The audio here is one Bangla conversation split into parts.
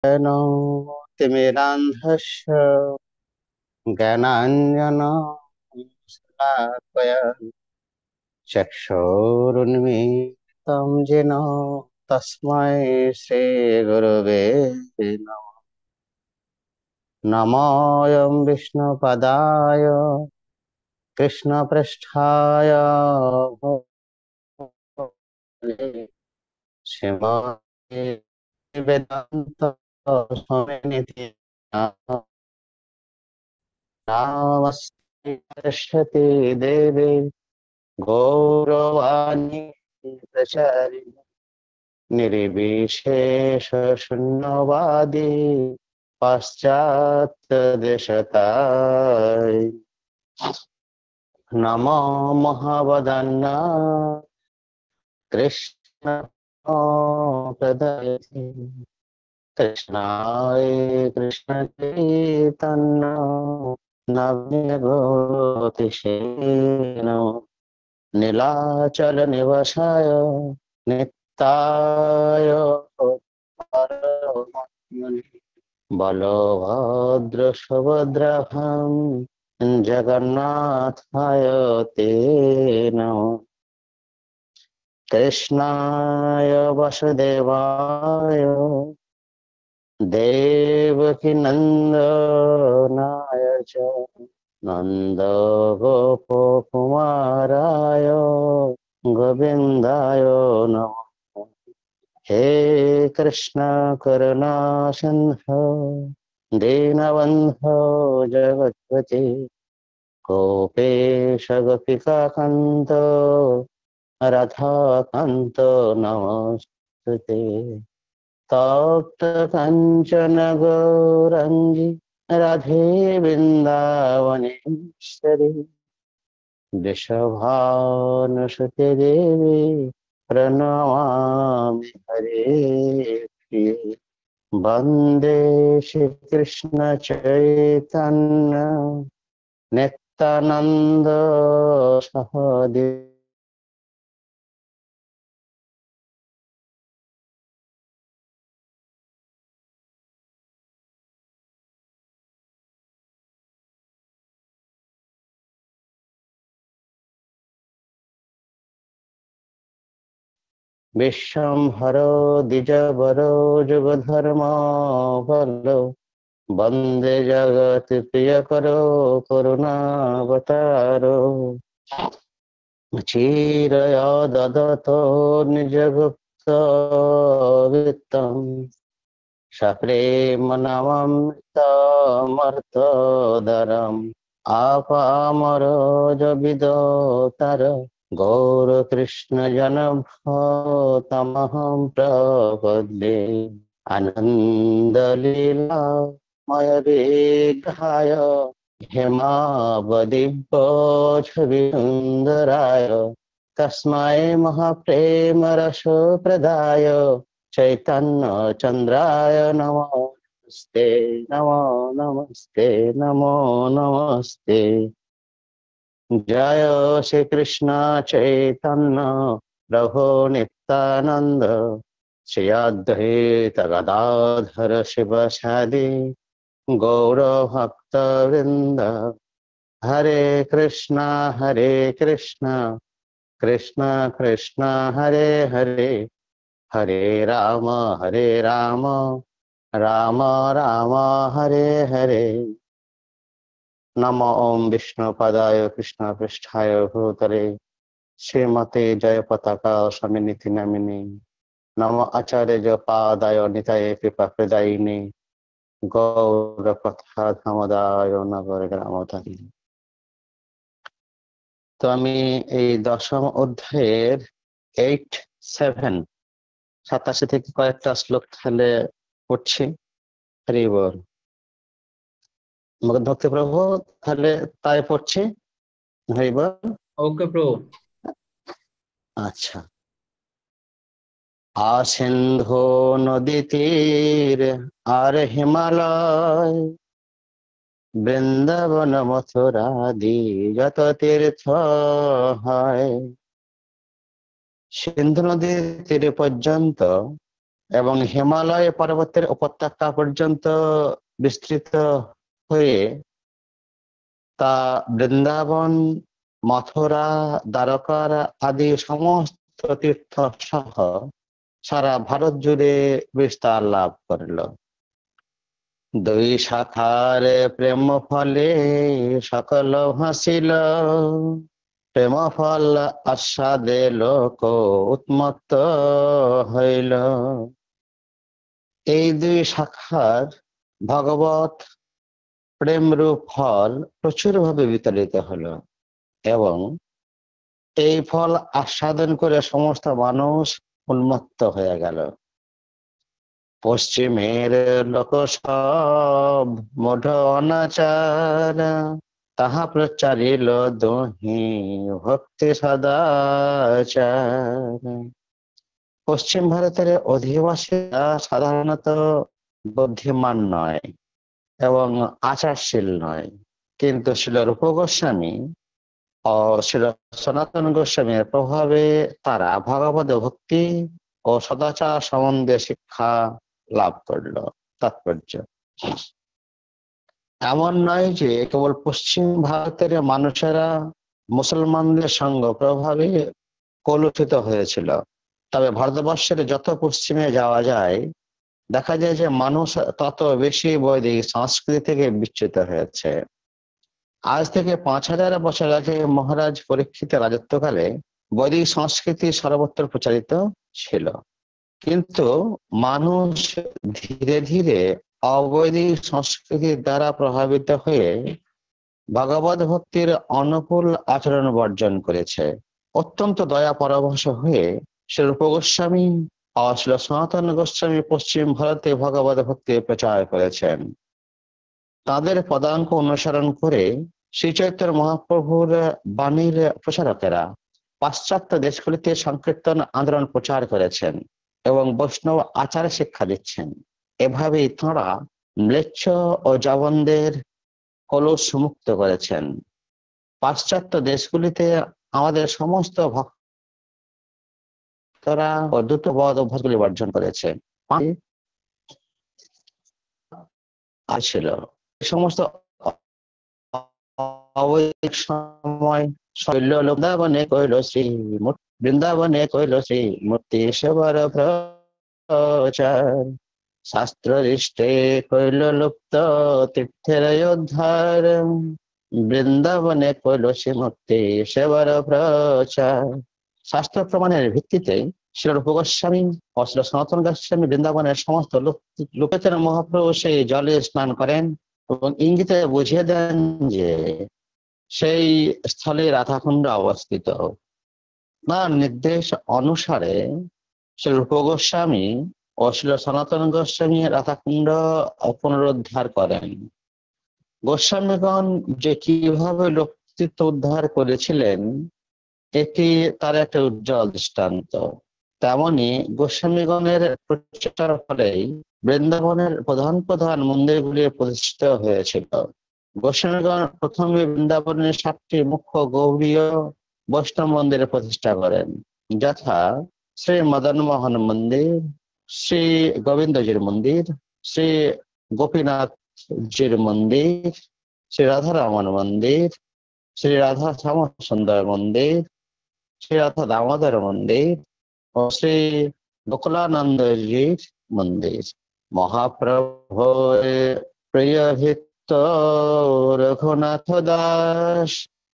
नो तिमिरान्धस्य ज्ञानाञ्जनशलाकया चक्षुरुन्मीलितं येन तस्मै श्रीगुरवे नमः। नमोऽयं विष्णुपदाय कृष्णपृष्ठाय भूतले श्रीमते वेदान्त स्वामिनिधि नमस्ते सरस्वती देवी गौरवाणी प्रचारि निर्विशेष शून्यवादी पाश्चात्य देशताय नमो महावदन्ना कृष्ण प्रदयति कृष्णाय कृष्ण चैतन्य नव्य गोतिशे नमः नीलाचल निवासाय नित्याय परमात्मने बलभद्र सुभद्राभं जगन्नाथाय ते नमः कृष्णाय वसुदेवाय देवकी नंदनाय च नन्दगोपकुमाराय गोविन्दाय नमः। हे कृष्ण करुणा सिन्धु दीनबन्धो जगत्पते गोपेश गोपिकान्त राधाकान्त नमस्ते। तप्त काञ्चन गौरङ्गी राधे वृन्दावनेश्वरी वृषभानुसुते देवी प्रणमामि हरे प्रिये। वन्दे श्रीकृष्ण चैतन्य नित्यानन्द सहदेव विश्वम्भरो द्विजवरो जुगधर्मा भलो वन्दे जगत्प्रियकरो करुणावतारो क्षीरया ददतो निजगुप्त वित्तम् सप्रेम नमृतमर्थदरम् आपामरोजविदोतर गौरकृष्ण जनभूतमहं प्रपद्ये आनन्दलीला मय विग्रहाय हेमावदिव्यच्छविसुन्दराय तस्मै महाप्रेमरसप्रदाय चैतन्य चन्द्राय नमस्ते नमो नमस्ते नमो नमस्ते। जय श्री कृष्ण चैतन्य प्रभु नित्यानंद श्री अद्वैत गदाधर शिव सादि गौर भक्त वृंद। हरे कृष्ण कृष्ण कृष्ण हरे हरे हरे राम राम राम हरे हरे। नमो ओम विष्णु पदाय कृष्ण पृष्ठाय भूतले श्रीमते जय पताका स्वामिनिधि नामिनी नमो आचार्य पादाय निताय कृपा प्रदायिनी गौर कथा धामदाय नगर গ্রামধারী। তো আমি এই দশম অধ্যায়ের 87 থেকে কয়েকটা শ্লোক তাহলে পড়ছি। হরি বল। ভক্তি প্রভু তাহলে তাই পড়ছি। হরি বল। ओके प्रभु। আচ্ছা। সিন্ধু নদী তীর আর হিমালয় বৃন্দাবন মথুরাদি যত তীর্থ হয়। সিন্ধু নদীর তীরে পর্যন্ত এবং হিমালয় পর্বতের উপত্যকা পর্যন্ত বিস্তৃত হয়ে তা বৃন্দাবন, মথুরা, দ্বারকার আদি সমস্ত তীর্থ সহ সারা ভারত জুড়ে বিস্তার লাভ করল। দুই শাখার প্রেম ফলে সকল হাসিল, প্রেম ফল আস্বাদে লোক উন্মত্ত হইল। এই দুই শাখার ভগবত প্রেমরূপ ফল প্রচুর ভাবে বিতরিত হলো এবং এই ফল আস্বাদন করে সমস্ত মানুষ উন্মত্ত হয়ে গেল। পশ্চিমের লোক সব মূঢ় অনাচার, তাহা প্রচারিল দোহি ভক্তি সদাচার। পশ্চিম ভারতের অধিবাসীরা সাধারণত বুদ্ধিমান নয় এবং আচারশীল নয়, কিন্তু শ্রীল রূপ গোস্বামী ও শ্রীল সনাতন গোস্বামীর প্রভাবে তারা ভগবত ভক্তি ও সদাচার সম্বন্ধে শিক্ষা লাভ করল। তাৎপর্য এমন নয় যে কেবল পশ্চিম ভারতের মানুষেরা মুসলমানদের সঙ্গ প্রভাবে কলুষিত হয়েছিল, তবে ভারতবর্ষের যত পশ্চিমে যাওয়া যায় দেখা যায় যে মানুষ তত বেশি বৈদিক সংস্কৃতি থেকে বিচ্যুত হয়েছে। আজ থেকে 5000 বছর আগে মহারাজ পরীক্ষিতের রাজত্বকালে বৈদিক সংস্কৃতি সর্বত্র প্রচারিত ছিল, কিন্তু মানুষ ধীরে ধীরে অবৈদিক সংস্কৃতির দ্বারা প্রভাবিত হয়ে ভগবত ভক্তির অনুকূল আচরণ বর্জন করেছে। অত্যন্ত দয়া পরবশ হয়ে শ্রী রূপ গোস্বামী ও শ্রী সনাতন গোস্বামী পশ্চিম ভারতে ভগবত ভক্তি প্রচার করেছেন। তাদের পদাঙ্ক অনুসরণ করে শ্রী চৈতন্য মহাপ্রভুর বাণীর প্রচারকেরা পাশ্চাত্য দেশগুলিতে সংকীর্তন আন্দোলন প্রচার করেছেন এবং বৈষ্ণব আচার শিক্ষা দিচ্ছেন। এভাবেই তাঁরা ম্লেচ্ছ ও জবনদের কলুষ মুক্ত করেছেন। পাশ্চাত্য দেশগুলিতে আমাদের সমস্ত ভক্তরা ও দ্রুতবদ অভ্যাসগুলি বর্জন করেছে ছিল। সমস্ত অবৈদিক সময় শৈল বৃন্দাবনে কইল শ্রী বৃন্দাবনে কইল শ্রী মূর্তি সেবার প্রচার, শাস্ত্র দৃষ্টে কইল লুপ্ত তীর্থের উদ্ধার, বৃন্দাবনে কইল শ্রী মূর্তি সেবার প্রচার। শাস্ত্র প্রমাণের ভিত্তিতে শ্রী রূপ গোস্বামী ও শ্রী সনাতন গোস্বামী বৃন্দাবনের সমস্ত লোকের মহাপ্রভু সেই জলে স্নান করেন এবং ইঙ্গিতে বুঝিয়ে দেন যে সেই স্থলে রাধাকুণ্ড অবস্থিত। তার নির্দেশ অনুসারে শ্রী রূপ গোস্বামী ও শ্রী সনাতন গোস্বামী রাধাকুণ্ড পুনরুদ্ধার করেন। গোস্বামীগণ যে কিভাবে লোকচিত্ত উদ্ধার করেছিলেন এটি তার একটা উজ্জ্বল দৃষ্টান্ত। তেমনি গোস্বামীগণের প্রচেষ্টার ফলেই বৃন্দাবনের প্রধান প্রধান মন্দিরগুলি প্রতিষ্ঠিত হয়েছিল। গোস্বামীগণ প্রথমে বৃন্দাবনের 7টি মুখ্য গৌড়ীয় বৈষ্ণব মন্দিরে প্রতিষ্ঠা করেন, যথা শ্রী মদন মোহন মন্দির, শ্রী গোবিন্দজির মন্দির, শ্রী গোপীনাথজির মন্দির, শ্রী রাধারমন মন্দির, শ্রী রাধা শ্যাম সুন্দর মন্দির, শ্রী রাধা দামোদর মন্দির ও শ্রী গোকুলানন্দজির মন্দির। মহাপ্রভুর প্রিয় ভৃত্য রঘুনাথ দাস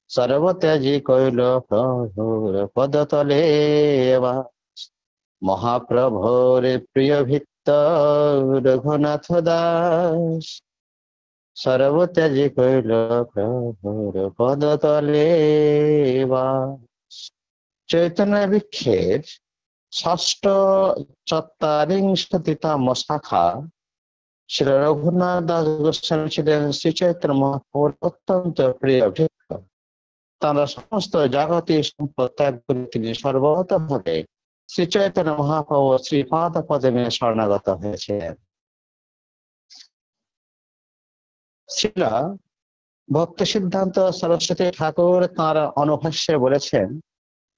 সর্বত্যাজি কইল প্রভুর পদতলে বাস। মহাপ্রভুর প্রিয় ভৃত্য রঘুনাথ দাস সর্বত্যাজি কইল প্রভুর পদতলে বাস। চৈতন্য বৃক্ষের ষষ্ঠ চত্বারিংশতিতম শাখা শ্রী রঘুনাথ দাস গোস্বামী ছিলেন শ্রী চৈতন্য মহাপ্রভুর অত্যন্ত প্রিয় ভৃত্য। তাঁরা সমস্ত জাগতিক সম্পদ ত্যাগ করে তিনি সর্বতভাবে শ্রী চৈতন্য মহাপ্রভু শ্রীপাদ পদ্মে শরণাগত হয়েছিলেন। শিলা ভক্তি সিদ্ধান্ত সরস্বতী ঠাকুর তাঁর অনুভাষ্যে বলেছেন,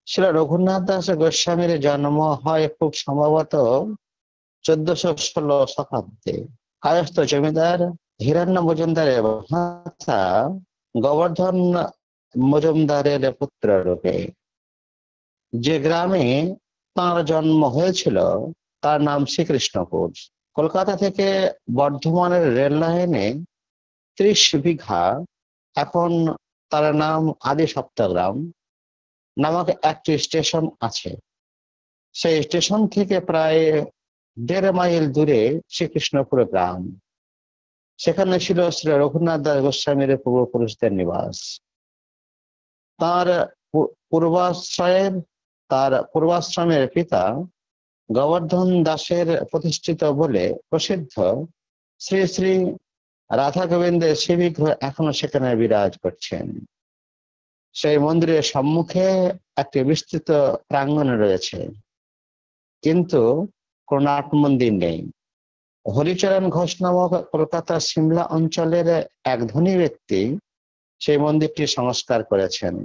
শ্রী রঘুনাথ দাস গোস্বামীর জন্ম হয় খুব সম্ভবত 1416 শতাব্দে কায়স্থ জমিদার হিরান্না মজুমদারের ভাতা গোবর্ধন মজুমদারের পুত্র রূপে। যে গ্রামে তাঁর জন্ম হয়েছিল তার নাম শ্রীকৃষ্ণপুর। কলকাতা থেকে বর্ধমানের রেল লাইনে 30 বিঘা, এখন তার নাম আদি সপ্তগ্রাম নামক একটি স্টেশন আছে। সেই স্টেশন থেকে প্রায় 1.5 মাইল দূরে শ্রীকৃষ্ণপুর গ্রাম। সেখানে ছিল শ্রী রঘুনাথ দাস গোস্বামীর পূর্বপুরুষদের নিবাস। তার পূর্বাশ্রমের পিতা গোবর্ধন দাসের প্রতিষ্ঠিত বলে প্রসিদ্ধ শ্রী শ্রী রাধা গোবিন্দের শ্রীবিগ্রহ এখনো সেখানে বিরাজ করছেন। সেই মন্দিরের সম্মুখে একটি বিস্তৃত প্রাঙ্গণ রয়েছে, কিন্তু কোন নাট মন্দির নেই। হরিচরণ ঘোষ নামক কলকাতা সিমলা অঞ্চলের এক ধনী ব্যক্তি সেই মন্দিরটি সংস্কার করেছেন।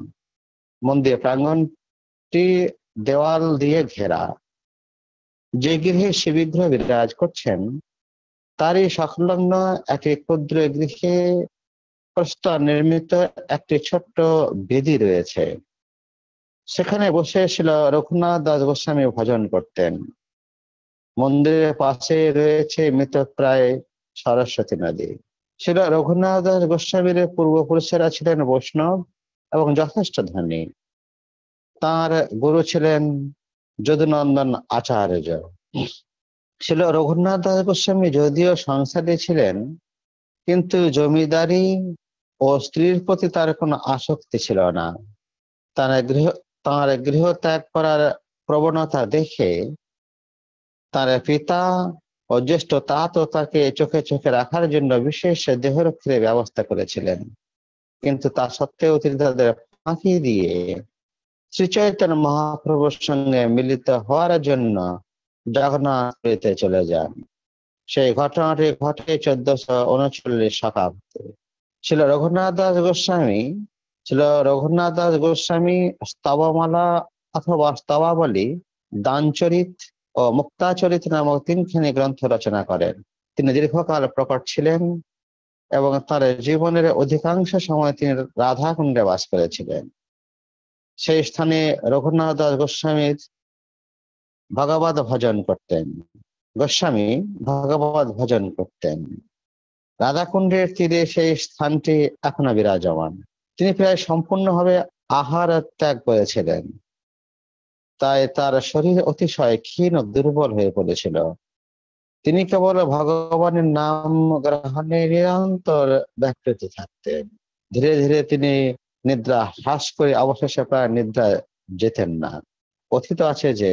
মন্দির প্রাঙ্গণটি দেওয়াল দিয়ে ঘেরা। যে গৃহে শিববিগ্রহ বিরাজ করছেন তারই সংলগ্ন একটি ক্ষুদ্র গৃহে প্রস্তর নির্মিত একটি ছোট্ট বেদি রয়েছে। সেখানে বসে ছিল রঘুনাথ দাস গোস্বামী ভজন করতেন। মন্দিরের পাশে রয়েছে মৃতপ্রায় সরস্বতী নদী। ছিল রঘুনাথ দাস গোস্বামীর পূর্বপুরুষেরা ছিলেন বৈষ্ণব এবং যথেষ্ট ধনী। তার গুরু ছিলেন যদুনন্দন আচার্য। ছিল রঘুনাথ দাস গোস্বামী যদিও সংসারী ছিলেন, কিন্তু জমিদারি ও স্ত্রীর প্রতি তার কোনো আসক্তি ছিল না। তার গৃহ ত্যাগ করার প্রবণতা দেখে তার পিতা ও জ্যেষ্ঠ তাতো তাকে চোখে চোখে রাখার জন্য বিশেষ দেহরক্ষীর ব্যবস্থা করেছিলেন, কিন্তু তা সত্ত্বেও তিনি তাদের ফাঁকি দিয়ে শ্রী চৈতন্য মহাপ্রভুর সঙ্গে মিলিত হওয়ার জন্য জগন্নাথপুরীতে চলে যান। সেই ঘটনাটি ঘটে 1439 শতাব্দে। রঘুনাথ দাস গোস্বামী স্তবমালা অথবা স্তবাবলী, দানচরিত ও মুক্তাচরিত নামক 3খানি গ্রন্থ রচনা করেন। তিনি দীর্ঘকাল প্রকট ছিলেন এবং তার জীবনের অধিকাংশ সময় তিনি রাধাকুণ্ডে বাস করেছিলেন। সেই স্থানে রঘুনাথ দাস গোস্বামী ভগবত ভজন করতেন। রাধাকুণ্ডের তীরে সেই স্থানটি এখনো বিরাজমান। তিনি প্রায় সম্পূর্ণভাবে আহার ত্যাগ করেছিলেন, তাই তার শরীর অতিশয় ক্ষীণ ও দুর্বল হয়ে পড়েছিল। তিনি কেবল ভগবানের নাম গ্রহণে নিরন্তর ব্যাপৃত থাকতেন। ধীরে ধীরে তিনি নিদ্রা হ্রাস করে অবশেষে প্রায় নিদ্রা যেতেন না। কথিত আছে যে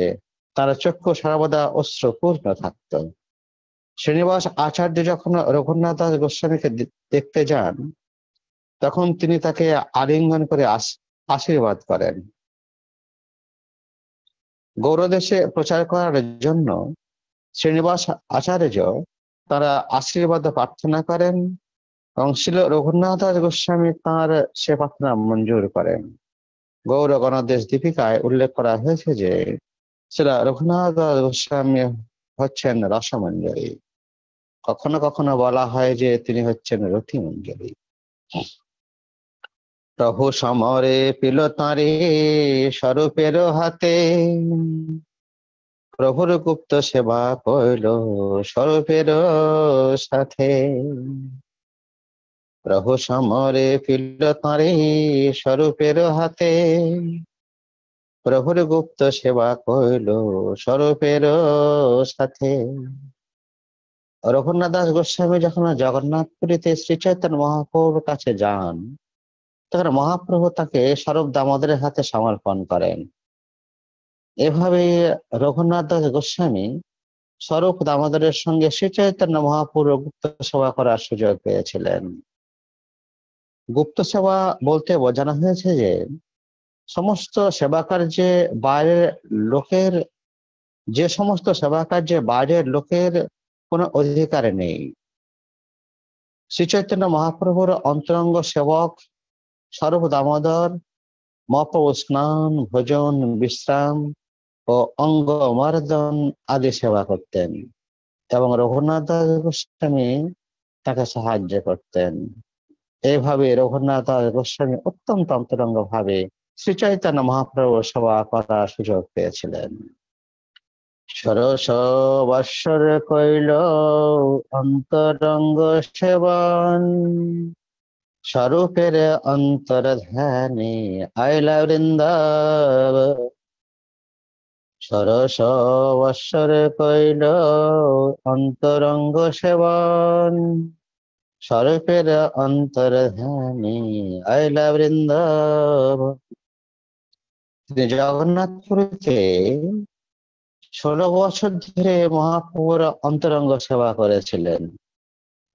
তার চক্ষু সর্বদা অশ্রুপূর্ণ থাকত। শ্রীনিবাস আচার্য যখন রঘুনাথ দাস গোস্বামীকে দেখতে যান, তখন তিনি তাকে আলিঙ্গন করে আশীর্বাদ করেন। গৌড়দেশে প্রচার করার জন্য শ্রীনিবাস আচার্য তারা আশীর্বাদ প্রার্থনা করেন এবং শ্রীল রঘুনাথ দাস গোস্বামী তাঁর সে প্রার্থনা মঞ্জুর করেন। গৌড় গণদেশ দীপিকায় উল্লেখ করা হয়েছে যে শ্রীল রঘুনাথ দাস গোস্বামী হচ্ছেন রসমঞ্জরী। কখনো কখনো বলা হয় যে তিনি হচ্ছেন রতিমঞ্জরী। প্রভু সমরে পিল তাঁরে স্বরূপের হাতে, প্রভুর গুপ্ত সেবা কইল স্বরূপের সাথে। প্রভু সমরে পিল তাঁরে স্বরূপের হাতে, প্রভুর গুপ্ত সেবা কইল স্বরূপের সাথে। রঘুনাথ দাস গোস্বামী যখন জগন্নাথপুরীতে শ্রী চৈতন্য মহাপ্রভুর কাছে যান, তখন মহাপ্রভু তাকে স্বরূপ দামোদরের হাতে সমর্পণ করেন। এভাবে রঘুনাথ দাস গোস্বামী স্বরূপ দামোদরের সঙ্গে শ্রী চৈতন্য মহাপ্রভু গুপ্ত সেবা করার সুযোগ পেয়েছিলেন। গুপ্ত সেবা বলতে বোঝানো হয়েছে যে সমস্ত সেবাকার্যে বাইরের লোকের কোনো অধিকার নেই। শ্রী চৈতন্য মহাপ্রভুর অন্তরঙ্গ সেবক স্বরূপ দামোদর মহাপ্রভু স্নান, ভোজন, বিশ্রাম ও অঙ্গ মর্দন আদি সেবা করতেন। এবং রঘুনাথ দাস গোস্বামী তাকে সাহায্য করতেন। এইভাবে রঘুনাথ দাস গোস্বামী অত্যন্ত অন্তরঙ্গ ভাবে শ্রী চৈতন্য মহাপ্রভু সেবা করার সুযোগ পেয়েছিলেন। ষোড়শ বৎসর কইল অন্তরঙ্গ সেবন, স্বরূপের অন্তর ধ্যানে আইলা বৃন্দাবন। ষোড়শ বৎসর কইল অন্তরঙ্গ সেবন, স্বরূপের অন্তর ধ্যানে আইলা বৃন্দাবন। তিনি জগন্নাথপুরীতে 16 বছর ধরে মহাপ্রভুর অন্তরঙ্গ সেবা করেছিলেন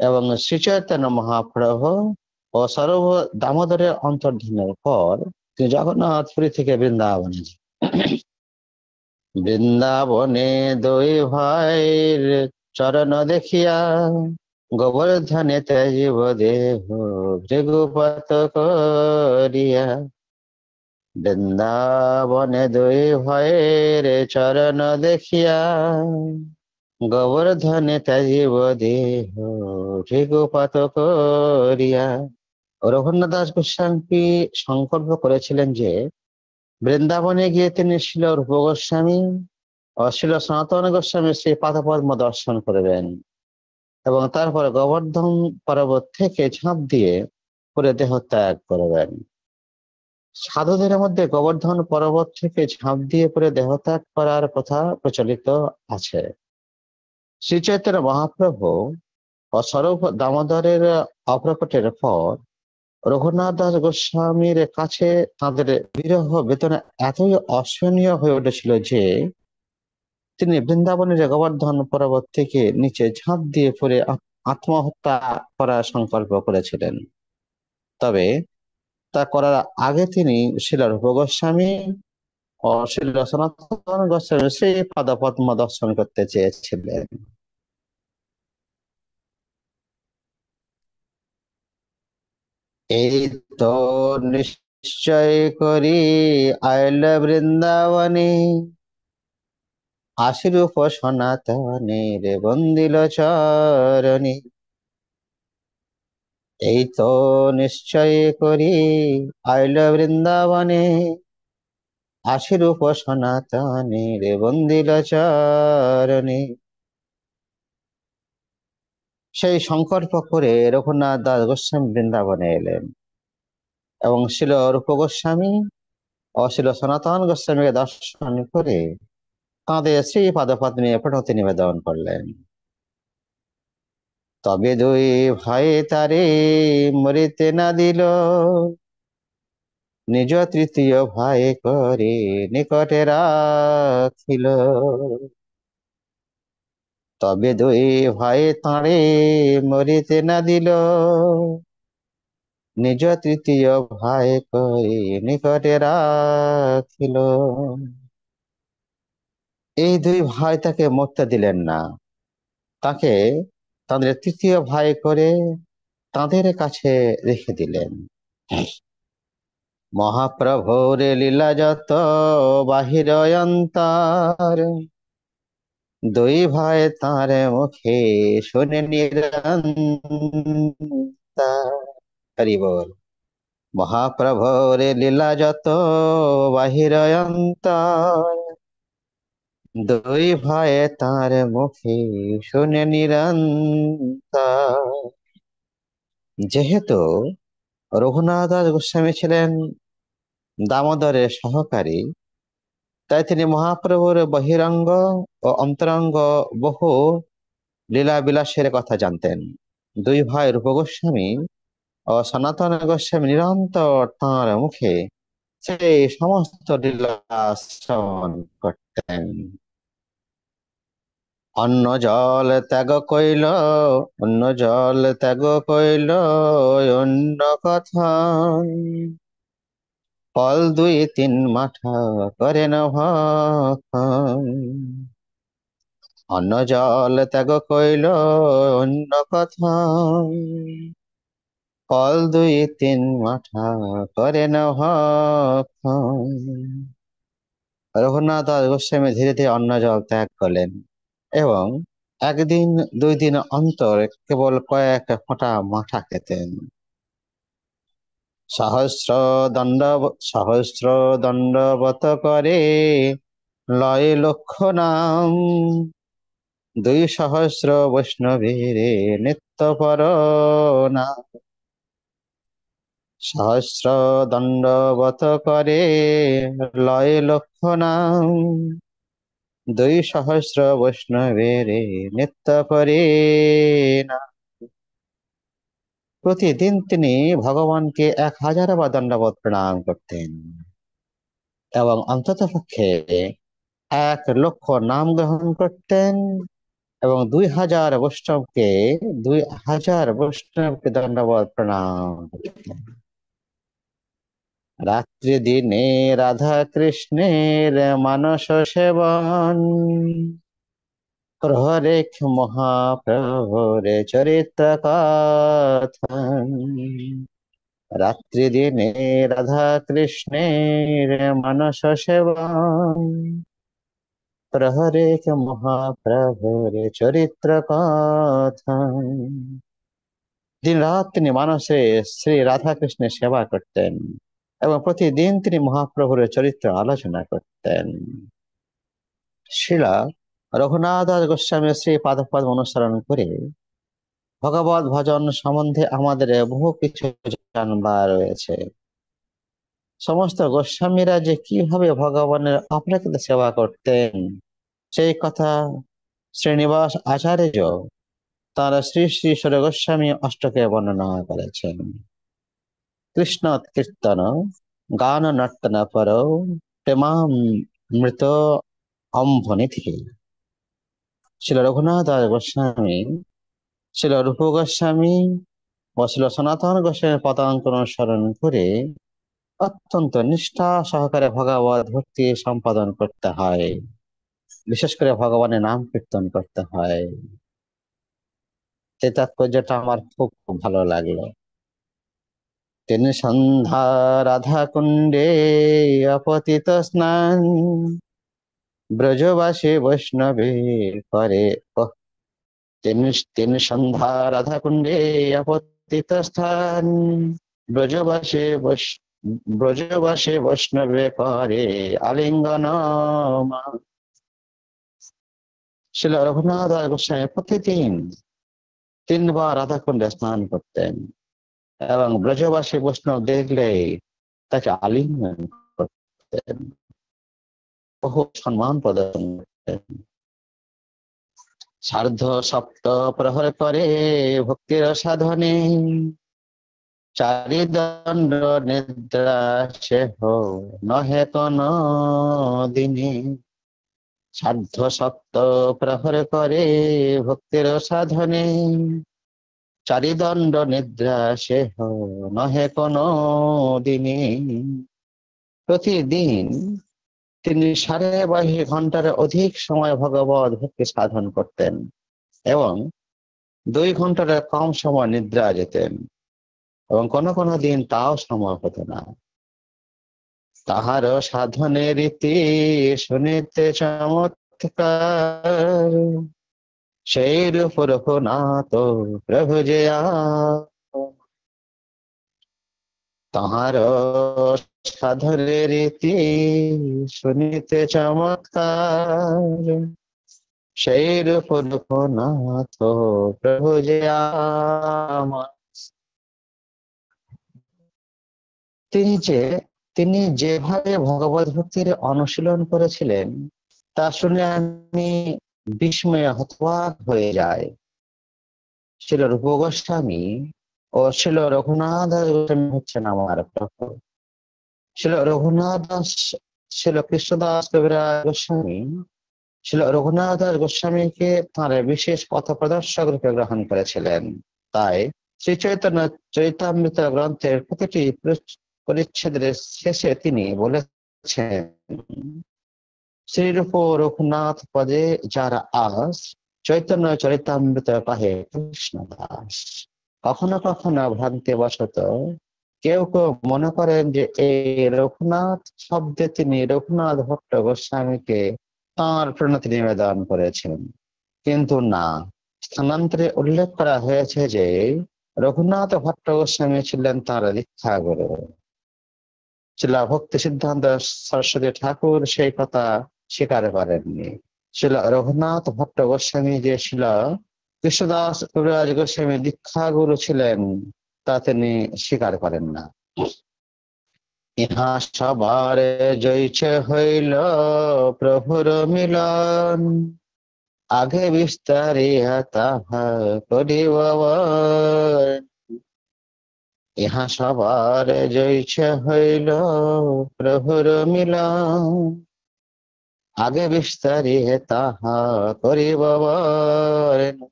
এবং শ্রী চৈতন্য মহাপ্রভু ও সর্ব দামোদরের অন্তর্ধানের পর তিনি জগন্নাথপুরী থেকে বৃন্দাবনে যান। বৃন্দাবনে দুই ভাইয়ের চরণ দেখিয়া গোবর্ধনে ত্যাজিব দেহ ভৃগুপত করিয়া। বৃন্দাবনে দুই ভাইয়ের চরণ দেখিয়া গোবর্ধনে ত্যাজিব দেহ ভৃগুপত করিয়া। রঘুনাথ দাস গোস্বামী সংকল্প করেছিলেন যে বৃন্দাবনে গিয়ে তিনি শিল রূপ গোস্বামী ও শিল সনাতন গোস্বামী সেই পাদপদ্ম দর্শন করবেন এবং তারপর গোবর্ধন পর্বত থেকে ঝাঁপ দিয়ে পুরে দেহ ত্যাগ করবেন। সাধুদের মধ্যে গোবর্ধন পর্বত থেকে ঝাঁপ দিয়ে পুরে দেহ ত্যাগ করার কথা প্রচলিত আছে। শ্রী চৈতন্য মহাপ্রভু ও স্বরূপ দামোদরের অপ্রকটের পর রঘুনাথ দাস গোস্বামীর কাছে তাদের বিরহ বেদনা এতই অসহনীয় হয়ে উঠেছিল যে তিনি বৃন্দাবনের গোবর্ধন পর্বত থেকে নিচে ঝাঁপ দিয়ে পড়ে আত্মহত্যা করার সংকল্প করেছিলেন। তবে তা করার আগে তিনি শিল রূপ গোস্বামী ও শিল সনাতন গোস্বামী সেই পাদপদ্ম দর্শন করতে চেয়েছিলেন। এই তো নিশ্চয় করি আইল বৃন্দাবনে, আশিরূপ সনাতনের বন্দিল চরণে। এই তো নিশ্চয় করি আইল বৃন্দাবনে, আশিরূপ সনাতনের বন্দিল চরণে। সেই সংকল্প করে রঘুনাথ দাস গোস্বামী বৃন্দাবনে এলেন এবং শিল রূপ গোস্বামী ও শিল সনাতন গোস্বামীকে দর্শন করে তাঁদের শ্রী পাদপদ্মে প্রণতি নিবেদন করলেন। তবে দুই ভাই তারে মরিতে না দিল, নিজ তৃতীয় ভাই করে নিকটে রাখিল। তবে দুই ভাই তাঁরে মরিতে না দিল, নিজ তৃতীয় ভাই করে নিকটে রাখিল। এই দুই ভাই তাকে মরতে দিলেন না, তাকে তাদের তৃতীয় ভাই করে তাদের কাছে রেখে দিলেন। মহাপ্রভুর লীলা যত বাহির অন্তর, দুই ভাই তাঁর মুখে শুনে নিরন্তর। হরি বল। মহাপ্রভুর লীলা যত বাহির অন্তর, দুই ভাই তাঁর মুখে শুনে নিরন্তর। যেহেতু রঘুনাথ দাস গোস্বামী ছিলেন দামোদরের সহকারী, তাই তিনি মহাপ্রভুর বহিরঙ্গ ও অন্তরঙ্গ বহু লীলা বিলাসের কথা জানতেন। দুই ভাই রূপ গোস্বামী ও সনাতন গোস্বামী নিরন্তর তাঁর মুখে সেই সমস্ত লীলা শ্রবণ করতেন। অন্ন জল ত্যাগ কইল, অন্য জল ত্যাগ কইল, অন্য কথা ফল দুই তিন মাঠা করেন ভক্ষণ। অন্ন জল ত্যাগ কইল, অন্য কথা ফল দুই তিন মাঠা করেন ভক্ষণ। রঘুনাথ দাস গোস্বামী ধীরে ধীরে অন্ন জল ত্যাগ করলেন এবং একদিন 2 দিন অন্তর কেবল কয়েক ফোঁটা মাথা খেতেন। সহস্র দণ্ড সহস্র দণ্ডবত করে লয় লক্ষ নাম, 2 সহস্র বৈষ্ণবের নিত্য পর নাম। সহস্র দণ্ডবত করে লয় লক্ষ নাম, 2 সহস্র বৈষ্ণবের নিত্য করে না। প্রতিদিন তিনি ভগবানকে 1000 বার দণ্ডবত প্রণাম করতেন এবং অন্ততপক্ষে 1 লক্ষ নাম গ্রহণ করতেন এবং 2000 বৈষ্ণবকে দণ্ডবত প্রণাম করতেন। রাত্রি দিনে রাধা কৃষ্ণের মানস সেবন, প্রহরেখ মহাপ্রভুর চরিত্র কথন। রাত্রি দিনে রাধা কৃষ্ণের মানস সেবন, প্রহরেখ মহাপ্রভুর চরিত্র কথন। দিন রাত তিনি মানসে শ্রী রাধা কৃষ্ণের সেবা করতেন এবং প্রতিদিন তিনি মহাপ্রভুর চরিত্র আলোচনা করতেন। শিলা রঘুনাথ দাস গোস্বামী শ্রী পাদপদ্ম অনুসরণ করে ভগবত ভজন সম্বন্ধে আমাদের বহু কিছু জানবার রয়েছে। সমস্ত গোস্বামীরা যে কিভাবে ভগবানের অপ্রাকৃত সেবা করতেন সেই কথা শ্রীনিবাস আচার্য তার শ্রী শ্রী ঈশ্বর গোস্বামী অষ্টকে বর্ণনা করেছেন। কৃষ্ণ কীর্তন গান নর্তন পর প্রেমামৃত অম্ভনিধি। শিল রঘুনাথ দাস গোস্বামী, শিল রূপ গোস্বামী ও শিল সনাতন গোস্বামীর পদাঙ্ক অনুসরণ করে অত্যন্ত নিষ্ঠা সহকারে ভগবত ভক্তি সম্পাদন করতে হয়, বিশেষ করে ভগবানের নাম কীর্তন করতে হয়। এই তাৎপর্যটা আমার খুব খুব ভালো লাগলো। তিনি সন্ধ্যা রাধা কুণ্ডে অপতিত স্নান, ব্রজবাসী বৈষ্ণবে করে। তিনি সন্ধ্যা রাধা কুণ্ডে অপতিত স্থান, ব্রজবাসী বৈষ্ণবে করে আলিঙ্গন। শিল রঘুনাথ দাস গোস্বামী প্রতিদিন 3 বার রাধা কুণ্ডে স্নান করতেন এবং ব্রজবাসী বৈষ্ণব দেখলেই তাকে আলিঙ্গন করতেন, বহু সম্মান প্রদর্শন করতেন। সার্ধ সপ্ত প্রহর করে ভক্তির সাধনে, চারিদণ্ড নিদ্রা সেহ নহে কোন দিনে। সার্ধ সপ্ত প্রহর করে ভক্তির সাধনে, চারিদণ্ড নিদ্রা সেহ নহে কোন দিনে। প্রতিদিন তিনি 22.5 ঘন্টার অধিক সময় ভগবত ভক্তি সাধন করতেন এবং 2 ঘন্টার কম সময় নিদ্রা যেতেন এবং কোনো কোনো দিন তাও সম্ভব হতো না। তাহার সাধনের রীতি শুনিতে চমৎকার, সেই রূপ রঘুনাথ প্রভু যে তাহার সাধনের রীতি শুনিতে চমৎকার, সেই রূপ রঘুনাথ প্রভু যে তিনি যেভাবে ভগবত ভক্তির অনুশীলন করেছিলেন তা শুনে আমি বিস্ময়ে হতবাক হয়ে যাই। শিল রূপ গোস্বামী ও শিল রঘুনাথ দাস গোস্বামী হচ্ছেন আমার প্রভু। শিল রঘুনাথ দাস, শিল কৃষ্ণদাস কবিরাজ গোস্বামী শিল রঘুনাথ দাস গোস্বামীকে তাঁর বিশেষ পথ প্রদর্শক রূপে গ্রহণ করেছিলেন। তাই শ্রী চৈতন্য চরিতামৃত গ্রন্থের প্রতিটি পরিচ্ছেদের শেষে তিনি বলেছেন, শ্রীরূপ রঘুনাথ পদে যারা আস, চৈতন্য চরিতামৃত পাহে কৃষ্ণ দাস। কখনো কখনো ভ্রান্তি বশত কেউ কেউ মনে করেন যে এই রঘুনাথ শব্দে তিনি রঘুনাথ ভট্ট গোস্বামীকে তাঁর প্রণতি নিবেদন করেছেন। কিন্তু না, স্থানান্তরে উল্লেখ করা হয়েছে যে রঘুনাথ ভট্ট গোস্বামী ছিলেন তার দীক্ষা গুরু। শিলা ভক্তি সিদ্ধান্ত সরস্বতী ঠাকুর সেই কথা স্বীকার করেননি। শিলা রঘুনাথ ভট্ট গোস্বামী যে ছিল কৃষ্ণদাস কবিরাজ গোস্বামী দীক্ষা গুরু ছিলেন তা তিনি স্বীকার করেন না। ইহা সবার জয়ছে হইল প্রভুর মিলন, আগে বিস্তারিয়া তাহা করিব বর্ণন। ইহা সবার জয়ছে হইল প্রভুর মিলন, আগে বিস্তারিয়ে তাহা করিব বর্ণন।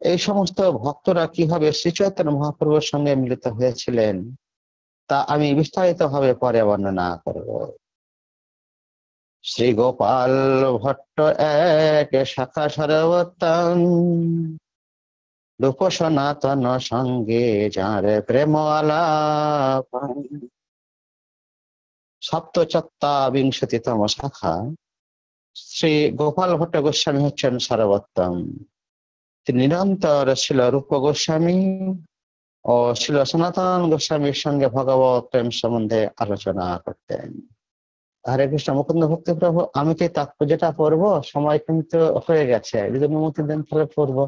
এই সমস্ত ভক্তরা কিভাবে শ্রী চৈতন্য মহাপ্রভুর সঙ্গে মিলিত হয়েছিলেন তা আমি বিস্তারিত ভাবে পরে বর্ণনা করব। শ্রী গোপাল ভট্ট এক শাখা সর্বোত্তম, রূপ সনাতন সঙ্গে যার প্রেম আলাপ। সপ্তচত্বাবিংশতিতম শাখা শ্রী গোপাল ভট্ট গোস্বামী হচ্ছেন সর্বোত্তম। তিনি নিরন্তর ছিল রূপ গোস্বামী ও ছিল সনাতন গোস্বামীর সঙ্গে ভগবত প্রেম সম্বন্ধে আলোচনা করতেন। হরে কৃষ্ণ। মুকুন্দ ভক্তি প্রভু, আমি কি তাৎপর্যটা পড়বো? সময় কিন্তু হয়ে গেছে, যদি অনুমতি দেন তাহলে পড়বো।